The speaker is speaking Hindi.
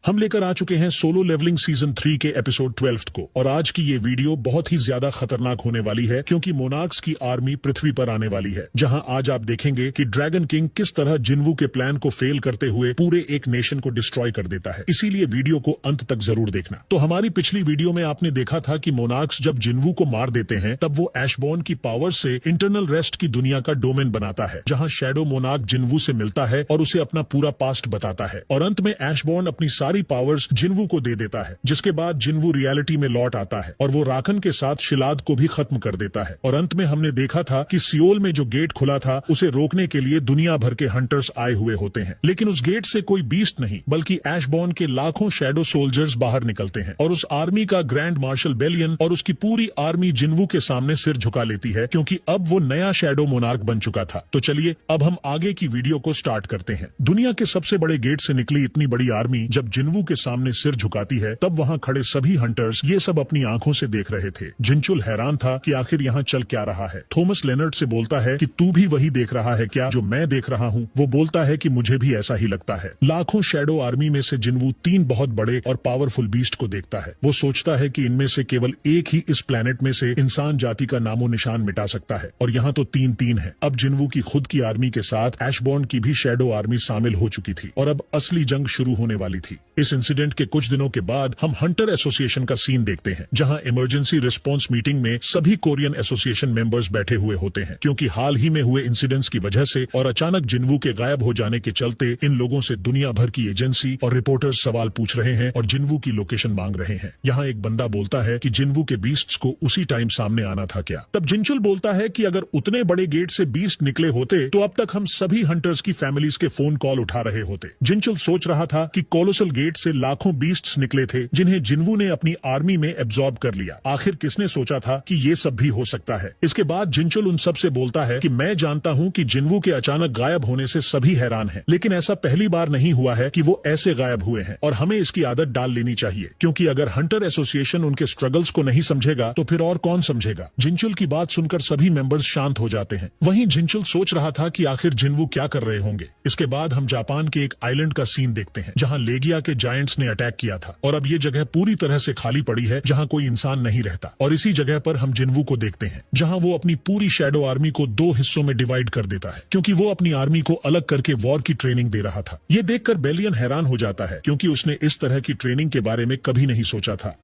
हम लेकर आ चुके हैं सोलो लेवलिंग सीजन 3 के एपिसोड 12 को और आज की ये वीडियो बहुत ही ज्यादा खतरनाक होने वाली है क्योंकि मोनार्क्स की आर्मी पृथ्वी पर आने वाली है, जहां आज आप देखेंगे कि ड्रैगन किंग किस तरह जिन्वू के प्लान को फेल करते हुए पूरे एक नेशन को डिस्ट्रॉय कर देता है। इसीलिए वीडियो को अंत तक जरूर देखना। तो हमारी पिछली वीडियो में आपने देखा था कि मोनार्क्स जब जिन्वू को मार देते हैं तब वो ऐशबॉर्न की पावर से इंटरनल रेस्ट की दुनिया का डोमेन बनाता है, जहां शैडो मोनार्क जिन्वू से मिलता है और उसे अपना पूरा पास्ट बताता है और अंत में ऐशबॉर्न अपनी सारी पावर्स जिन्वू को दे देता है, जिसके बाद जिन्वू रियलिटी में लौट आता है और वो राखन के साथ शिलाद को भी खत्म कर देता है। और अंत में हमने देखा था कि सियोल में जो गेट खुला था उसे रोकने के लिए दुनिया भर के हंटर्स आए हुए होते हैं, लेकिन उस गेट से कोई बीस्ट नहीं बल्कि ऐशबॉर्न के लाखों शैडो सोल्जर्स बाहर निकलते हैं और उस आर्मी का ग्रैंड मार्शल बेलियन और उसकी पूरी आर्मी जिन्वू के सामने सिर झुका लेती है क्योंकि अब वो नया शैडो मोनार्क बन चुका था। तो चलिए अब हम आगे की वीडियो को स्टार्ट करते हैं। दुनिया के सबसे बड़े गेट से निकली इतनी बड़ी आर्मी जब जिन्वू के सामने सिर झुकाती है तब वहां खड़े सभी हंटर्स ये सब अपनी आंखों से देख रहे थे। जिनचुल हैरान था कि आखिर यहाँ चल क्या रहा है। थॉमस लेनर्ड से बोलता है कि तू भी वही देख रहा है क्या जो मैं देख रहा हूँ? वो बोलता है कि मुझे भी ऐसा ही लगता है। लाखों शैडो आर्मी में से जिन्वू 3 बहुत बड़े और पावरफुल बीस्ट को देखता है। वो सोचता है कि इनमें से केवल एक ही इस प्लेनेट में से इंसान जाति का नामो निशान मिटा सकता है और यहाँ तो 3-3 है। अब जिन्वू की खुद की आर्मी के साथ ऐशबॉर्न की भी शैडो आर्मी शामिल हो चुकी थी और अब असली जंग शुरू होने वाली थी। इस इंसिडेंट के कुछ दिनों के बाद हम हंटर एसोसिएशन का सीन देखते हैं, जहां इमरजेंसी रिस्पांस मीटिंग में सभी कोरियन एसोसिएशन मेंबर्स बैठे हुए होते हैं क्योंकि हाल ही में हुए इंसिडेंट्स की वजह से और अचानक जिन्वू के गायब हो जाने के चलते इन लोगों से दुनिया भर की एजेंसी और रिपोर्टर्स सवाल पूछ रहे हैं और जिन्वू की लोकेशन मांग रहे हैं। यहाँ एक बंदा बोलता है कि जिन्वू के बीस्ट्स को उसी टाइम सामने आना था क्या? तब जिनचुल बोलता है कि अगर उतने बड़े गेट से बीस्ट निकले होते तो अब तक हम सभी हंटर्स की फैमिलीज के फोन कॉल उठा रहे होते। जिनचुल सोच रहा था कि कोलोसल गेट से लाखों बीस्ट्स निकले थे जिन्हें जिन्वू ने अपनी आर्मी में एब्जॉर्ब कर लिया। आखिर किसने सोचा था कि ये सब भी हो सकता है? इसके बाद जिनचुल उन सब से बोलता है कि मैं जानता हूं कि जिन्वू के अचानक गायब होने से सभी हैरान हैं, लेकिन ऐसा पहली बार नहीं हुआ है कि वो ऐसे गायब हुए हैं और हमें इसकी आदत डाल लेनी चाहिए क्योंकि अगर हंटर एसोसिएशन उनके स्ट्रगल्स को नहीं समझेगा तो फिर और कौन समझेगा? जिनचुल की बात सुनकर सभी मेंबर्स शांत हो जाते हैं। वहीं जिनचुल सोच रहा था कि आखिर जिन्वू क्या कर रहे होंगे। इसके बाद हम जापान के एक आइलैंड का सीन देखते हैं जहां लेगिया के जायंट्स ने अटैक किया था और अब ये जगह पूरी तरह से खाली पड़ी है जहां कोई इंसान नहीं रहता और इसी जगह पर हम जिन्वू को देखते हैं जहां वो अपनी पूरी शैडो आर्मी को 2 हिस्सों में डिवाइड कर देता है क्योंकि वो अपनी आर्मी को अलग करके वॉर की ट्रेनिंग दे रहा था। ये देखकर बेलियन हैरान हो जाता है क्योंकि उसने इस तरह की ट्रेनिंग के बारे में कभी नहीं सोचा था।